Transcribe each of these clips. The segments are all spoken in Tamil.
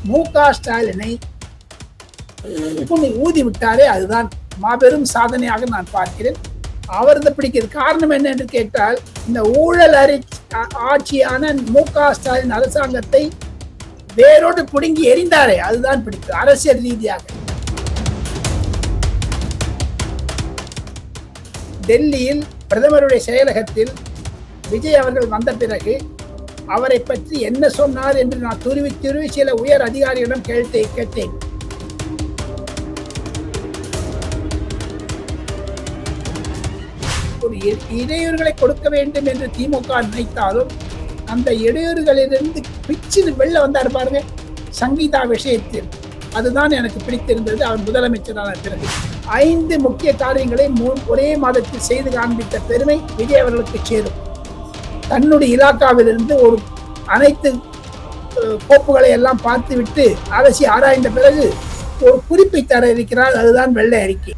மு.க.ஸ்டாலினை ஊதி விட்டாரே, அதுதான் மாபெரும் சாதனையாக நான் பார்க்கிறேன். அவரது பிடிக்கிறது காரணம் என்ன என்று கேட்டால், இந்த ஊழல் ஆட்சியான மு.க.ஸ்டாலின் அரசாங்கத்தை வேரோடு பிடுங்கி எரிந்தாரே, அதுதான் பிடித்தது அரசியல் ரீதியாக. டெல்லியில் பிரதமருடைய செயலகத்தில் விஜய் அவர்கள் வந்த பிறகு அவரை பற்றி என்ன சொன்னார் என்று நான் துருவி சில உயர் அதிகாரிகளிடம் கேட்டேன். ஒரு இடையூறுகளை கொடுக்க வேண்டும் என்று திமுக நினைத்தாலும் அந்த இடையூறுகளிலிருந்து பிச்சு வெளில வந்தார் பாருங்க சங்கீதா விஷயத்தில். அதுதான் எனக்கு பிடித்திருந்தது. அவர் முதலமைச்சரான பிறகு 5 முக்கிய காரியங்களை ஒரே மாதத்தில் செய்து காண்பித்த பெருமை விஜய் அவர்களுக்கு சேரும். தன்னுடைய இலாக்காவிலிருந்து ஒரு அனைத்து கோப்புகளை எல்லாம் பார்த்துவிட்டு அலசி ஆராய்ந்த பிறகு ஒரு குறிப்பை தர இருக்கிறார். அதுதான் வெள்ளை அறிக்கை.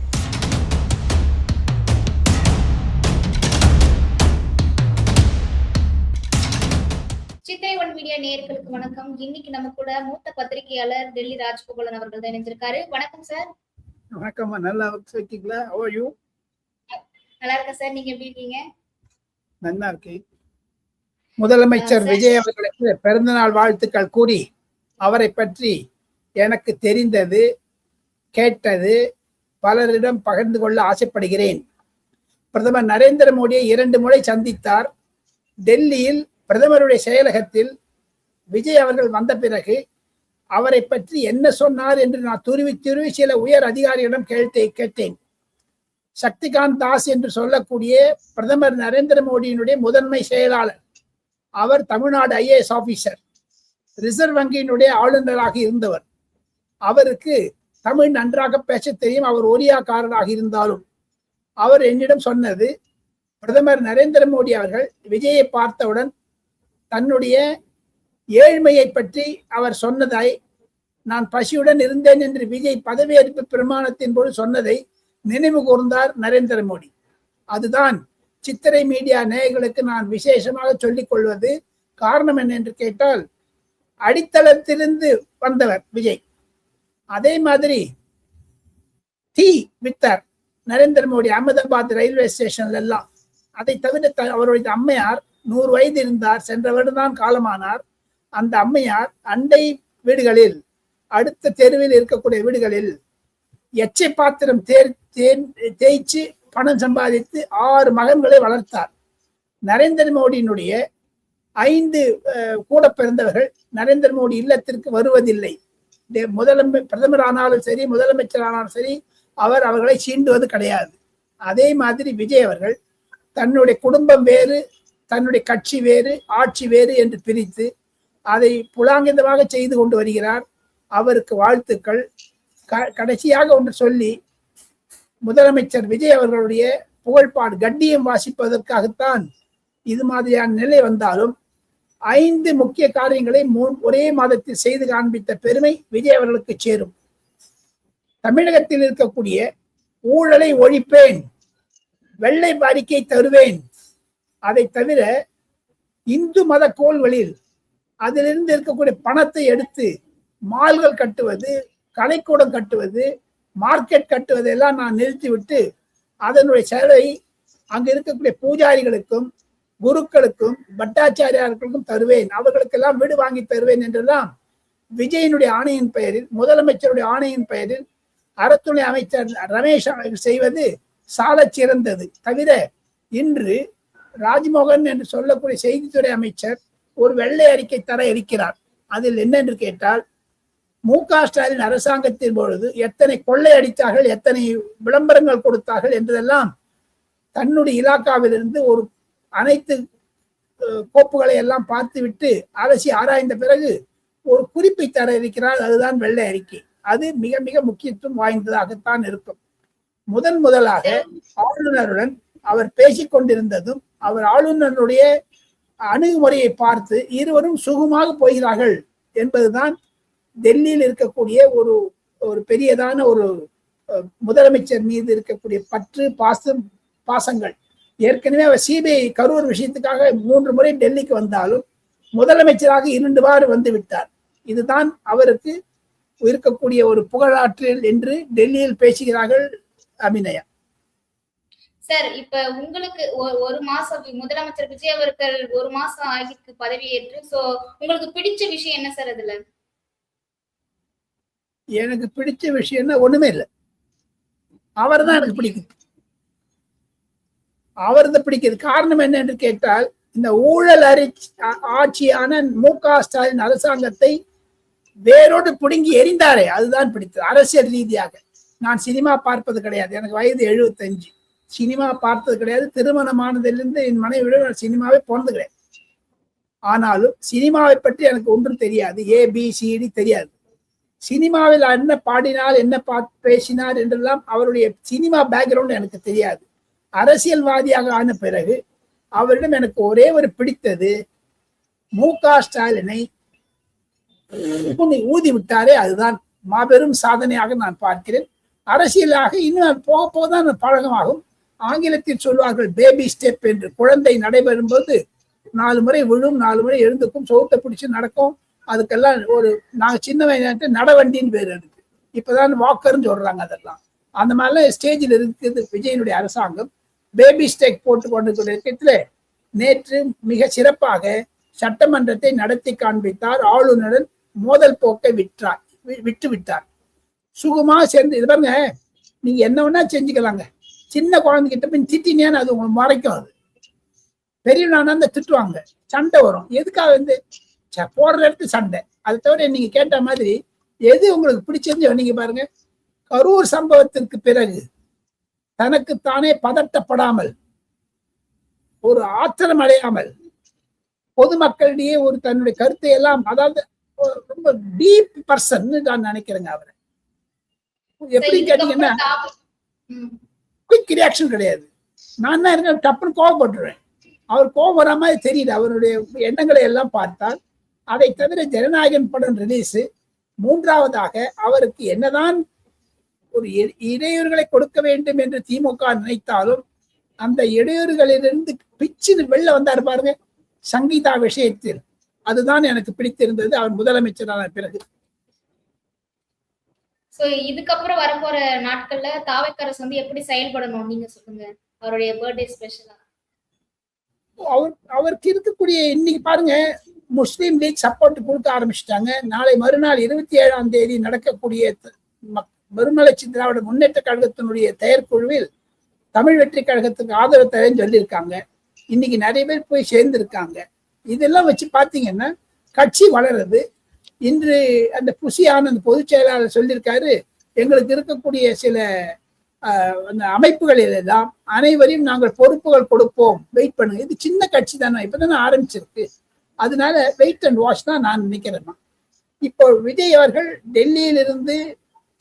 சித்திரை ஒன் மீடியா நேயர்களுக்கு வணக்கம். இன்னைக்கு நம்ம கூட மூத்த பத்திரிகையாளர் டெல்லி ராஜ்கோபாலன் அவர்கள் தான் இணைஞ்சிருக்காரு. வணக்கம் சார். வணக்கம். நல்லா இருக்கீங்களா? How are you? நல்லா இருக்கேன் சார். நீங்க எப்படி இருக்கீங்க? நல்லா இருக்கேன். முதலமைச்சர் விஜய் அவர்களுக்கு பிறந்தநாள் வாழ்த்துக்கள் கூறி அவரை பற்றி எனக்கு தெரிந்தது கேட்டது பலரிடம் பகிர்ந்து கொள்ள ஆசைப்படுகிறேன். பிரதமர் நரேந்திர மோடியை 2 முறை சந்தித்தார். டெல்லியில் பிரதமருடைய செயலகத்தில் விஜய் அவர்கள் வந்த பிறகு அவரை பற்றி என்ன சொன்னார் என்று நான் துருவி சில உயர் அதிகாரிகளிடம் கேட்டேன். சக்திகாந்த் தாஸ் என்று சொல்லக்கூடிய பிரதமர் நரேந்திர மோடியினுடைய முதன்மை செயலாளர். அவர் தமிழ்நாடு IAS ஆபீசர், ரிசர்வ் வங்கியினுடைய ஆளுநராக இருந்தவர். அவருக்கு தமிழ் நன்றாக பேச தெரியும். அவர் ஒரியாக்காரராக இருந்தாலும் அவர் என்னிடம் சொன்னது, பிரதமர் நரேந்திர மோடி அவர்கள் விஜயை பார்த்தவுடன் தன்னுடைய ஏழ்மையை பற்றி அவர் சொன்னதை, நான் பசியுடன் இருந்தேன் என்று விஜய் பதவியேற்பு பிரமாணத்தின் போது சொன்னதை நினைவு கூர்ந்தார் நரேந்திர மோடி. அதுதான் சித்திரை மீடியா நேயர்களுக்கு நான் விசேஷமாக சொல்லிக் கொள்வது. காரணம் என்ன என்று கேட்டால், அடித்தளத்திலிருந்து வந்தவர் விஜய். அதே மாதிரி டீ வித்தார் நரேந்திர மோடி அகமதாபாத் ரயில்வே ஸ்டேஷன்ல எல்லாம். அதை தவிர அவருடைய அம்மையார் 100 வயது இருந்தார். சென்ற வருடம் காலமானார். அந்த அம்மையார் அண்டை வீடுகளில், அடுத்த தெருவில் இருக்கக்கூடிய வீடுகளில் எச்சை பாத்திரம் தேய்ச்சி பணம் சம்பாதித்து 6 மகன்களை வளர்த்தார். நரேந்திர மோடியினுடைய 5 கூட பிறந்தவர்கள் நரேந்திர மோடி இல்லத்திற்கு வருவதில்லை. பிரதமர் ஆனாலும் சரி, முதலமைச்சர் ஆனாலும் சரி, அவர்களை சீண்டுவது கிடையாது. அதே மாதிரி விஜய் அவர்கள் தன்னுடைய குடும்பம் வேறு, தன்னுடைய கட்சி வேறு, ஆட்சி வேறு என்று பிரித்து அதை புலாங்கிதமாக செய்து கொண்டு வருகிறார். அவருக்கு வாழ்த்துக்கள். கடைசியாக ஒன்று சொல்லி, முதலமைச்சர் விஜய் அவர்களுடைய புகழ்பாடு கட்டியம் வாசிப்பதற்காகத்தான் இது மாதிரியான நிலை வந்தாலும் 5 முக்கிய காரியங்களை ஒரே மாதத்தில் செய்து காண்பித்த பெருமை விஜய் அவர்களுக்கு சேரும். தமிழகத்தில் இருக்கக்கூடிய ஊழலை ஒழிப்பேன், வெள்ளை அறிக்கை தருவேன். அதை தவிர இந்து மத கோள்களில் அதிலிருந்து இருக்கக்கூடிய பணத்தை எடுத்து மால்கள் கட்டுவது, கலைக்கூடம் கட்டுவது, மார்க்கெட் கட்டுவதெல்லாம் நான் நிறுத்திவிட்டு அதனுடைய செலவை அங்கு இருக்கக்கூடிய பூஜாரிகளுக்கும், குருக்களுக்கும், பட்டாச்சாரியார்களுக்கும் தருவேன், அவர்களுக்கெல்லாம் வீடு வாங்கி தருவேன் என்றெல்லாம் விஜயனுடைய ஆணையின் பெயரில், முதலமைச்சருடைய ஆணையின் பெயரில் அறத்துறை அமைச்சர் ரமேஷ் செய்வது சால சிறந்தது. தவிர இன்று ராஜ்மோகன் என்று சொல்லக்கூடிய செய்தித்துறை அமைச்சர் ஒரு வெள்ளை அறிக்கை தர இருக்கிறார். அதில் என்ன என்று கேட்டால், மு.க.ஸ்டாலின் அரசாங்கத்தின் பொழுது எத்தனை கொள்ளை அடித்தார்கள், எத்தனை விளம்பரங்கள் கொடுத்தார்கள் என்றதெல்லாம் தன்னுடைய இலாக்காவிலிருந்து ஒரு அனைத்து கோப்புகளை எல்லாம் பார்த்துவிட்டு அலசி ஆராய்ந்த பிறகு ஒரு குறிப்பை தர இருக்கிறார். அதுதான் வெள்ளை அறிக்கை. அது மிக மிக முக்கியத்துவம் வாய்ந்ததாகத்தான் இருக்கும். முதலாக ஆளுநருடன் அவர் பேசிக் கொண்டிருந்ததும், அவர் ஆளுநருடைய அணுகுமுறையை பார்த்து இருவரும் சுகமாக போகிறார்கள் என்பதுதான் டெல்லியில் இருக்கக்கூடிய ஒரு பெரியதான ஒரு முதலமைச்சர் மீது இருக்கக்கூடிய பற்று பாசங்கள். ஏற்கனவே அவர் சிபிஐ கரூர் விஷயத்துக்காக 3 முறை டெல்லிக்கு வந்தாலும் முதலமைச்சராக 2 வாரம் வந்து விட்டார். இதுதான் அவருக்கு இருக்கக்கூடிய ஒரு புகழாற்றல் என்று டெல்லியில் பேசுகிறார்கள் அபிநயா. சார், இப்ப உங்களுக்கு ஒரு மாசம் முதலமைச்சர் விஜய் அவர்கள் 1 மாசம் ஆகிருக்கு பதவியேற்று. சோ உங்களுக்கு பிடிச்ச விஷயம் என்ன சார் அதுல? எனக்கு பிடிச்ச விஷயம்னா ஒண்ணுமே இல்லை. அவர் தான் எனக்கு பிடிக்கும். அவர் தான் பிடிக்கிறது. காரணம் என்ன என்று கேட்டால், இந்த ஊழல் ஆட்சியான மு.க. ஸ்டாலின் அரசாங்கத்தை வேரோடு பிடுங்கி எரிந்தாரே, அதுதான் பிடித்தது. அரசியல் ரீதியாக நான் சினிமா பார்ப்பது கிடையாது. எனக்கு வயது 75. சினிமா பார்த்தது கிடையாது. திருமணமானதிலிருந்து என் மனைவியோட நான் சினிமாவே போனது கிடையாது. ஆனாலும் சினிமாவை பற்றி எனக்கு ஒன்றும் தெரியாது. ABCD தெரியாது. சினிமாவில் என்ன பாடினால் என்ன பேசினார் என்றெல்லாம் அவருடைய சினிமா பேக்ரவுண்ட் எனக்கு தெரியாது. அரசியல்வாதியாக ஆன பிறகு அவரிடம் எனக்கு ஒரே ஒரு பிடித்தது, மு.க. ஸ்டாலினை ஊதி விட்டாரே, அதுதான் மாபெரும் சாதனையாக நான் பார்க்கிறேன். அரசியலாக இன்னும் போக போகதான் பழக்கமாகும். ஆங்கிலத்தில் சொல்வார்கள் பேபி ஸ்டெப் என்று. குழந்தை நடைபெறும் போது 4 முறை விழும், 4 முறை எழுந்துக்கும், சோத்தை பிடிச்சு நடக்கும். அதுக்கெல்லாம் நாங்க சின்ன வயது நடவண்டின்னு பேர் இருக்கு. இப்பதான் வாக்கர்ன்னு சொல்றாங்க. அதெல்லாம் அந்த மாதிரிலாம் ஸ்டேஜில் இருக்குது விஜயனுடைய அரசாங்கம். பேபி ஸ்டெப் போட்டு கொண்டிருக்கிற நேற்று மிக சிறப்பாக சட்டமன்றத்தை நடத்தி காண்பித்தார். ஆளுநருடன் மோதல் போக்கை விட்டு விட்டார். சுகமா சேர்ந்து இது பாருங்க, நீங்க என்ன வேணா செஞ்சுக்கலாங்க. சின்ன குழந்தைகிட்ட போய் திட்டினேன்னு அது உங்களுக்கு மறைக்கும். அது பெரியவனா அந்த திட்டுவாங்க, சண்டை வரும். எதுக்காக போடுற இடத்து சண்டை. அதை தவிர நீங்க கேட்ட மாதிரி எது உங்களுக்கு பிடிச்சிருந்து நீங்க பாருங்க. கரூர் சம்பவத்திற்கு பிறகு தனக்குத்தானே பதட்டப்படாமல், ஒரு ஆத்திரம் அடையாமல், பொதுமக்களிடையே ஒரு தன்னுடைய கருத்தை எல்லாம், அதாவது ரொம்ப டீப் பர்சன் நான் நினைக்கிறேங்க. அவரை எப்படி கேட்டீங்கன்னா குயிக் ரியாக்ஷன் கிடையாது. நான் தான் இருக்க டப்புன்னு கோவப்பட்டுருவேன். அவர் கோவம் வர மாதிரி தெரியல. அவருடைய எண்ணங்களை எல்லாம் பார்த்தால். அதை தவிர ஜனநாயகன் படம் ரிலீஸ், 3வதாக அவருக்கு என்னதான் ஒரு இடையூறுகளை கொடுக்க வேண்டும் என்று திமுக நினைத்தாலும் அந்த இடையூறுகளிலிருந்து பிச்சு வெளில வந்தார் பாருங்க சங்கீதா விஷயத்தில். அதுதான் எனக்கு பிடித்திருந்தது அவர் முதலமைச்சரான பிறகு. சோ இதுக்கப்புறம் வரப்போற நாட்கள்ல தாவேக்கா அரசு எப்படி செயல்படணும் நீங்க சொல்லுங்க. அவருடைய பர்த்டே ஸ்பெஷலா அவருக்கு இருக்கக்கூடிய இன்னைக்கு பாருங்க, முஸ்லீம் லீக் சப்போர்ட் கொடுக்க ஆரம்பிச்சிட்டாங்க. நாளை மறுநாள் 27ஆம் தேதி நடக்கக்கூடிய மறுமலர்ச்சி திராவிட முன்னேற்ற கழகத்தினுடைய செயற்குழுவில் தமிழ் வெற்றி கழகத்துக்கு ஆதரவு தரேன்னு சொல்லியிருக்காங்க. இன்னைக்கு நிறைய பேர் போய் சேர்ந்திருக்காங்க. இதெல்லாம் வச்சு பாத்தீங்கன்னா கட்சி வளருது. இன்று அந்த புசி ஆனந்த் பொதுச் செயலாளர் சொல்லியிருக்காரு, எங்களுக்கு இருக்கக்கூடிய சில அந்த அமைப்புகளில் எல்லாம் அனைவரையும் நாங்கள் பொறுப்புகள் கொடுப்போம், வெயிட் பண்ணுங்க. இது சின்ன கட்சி தானே, இப்பதானே ஆரம்பிச்சிருக்கு. அதனால வெயிட் அண்ட் வாட்ச் தான் நான் நினைக்கிறேன். இப்போ விஜய் அவர்கள் டெல்லியிலிருந்து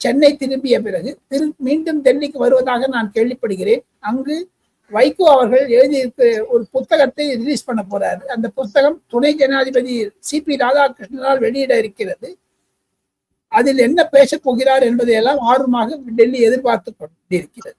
சென்னை திரும்பிய பிறகு மீண்டும் டெல்லிக்கு வருவதாக நான் கேள்விப்படுகிறேன். அங்கு வைகோ அவர்கள் எழுதியிருக்க ஒரு புத்தகத்தை ரிலீஸ் பண்ண போறாரு. அந்த புத்தகம் துணை ஜனாதிபதி CP ராதாகிருஷ்ணனால் வெளியிட இருக்கிறது. அதில் என்ன பேசப் போகிறார் என்பதையெல்லாம் ஆர்வமாக டெல்லி எதிர்பார்த்து கொண்டிருக்கிறது.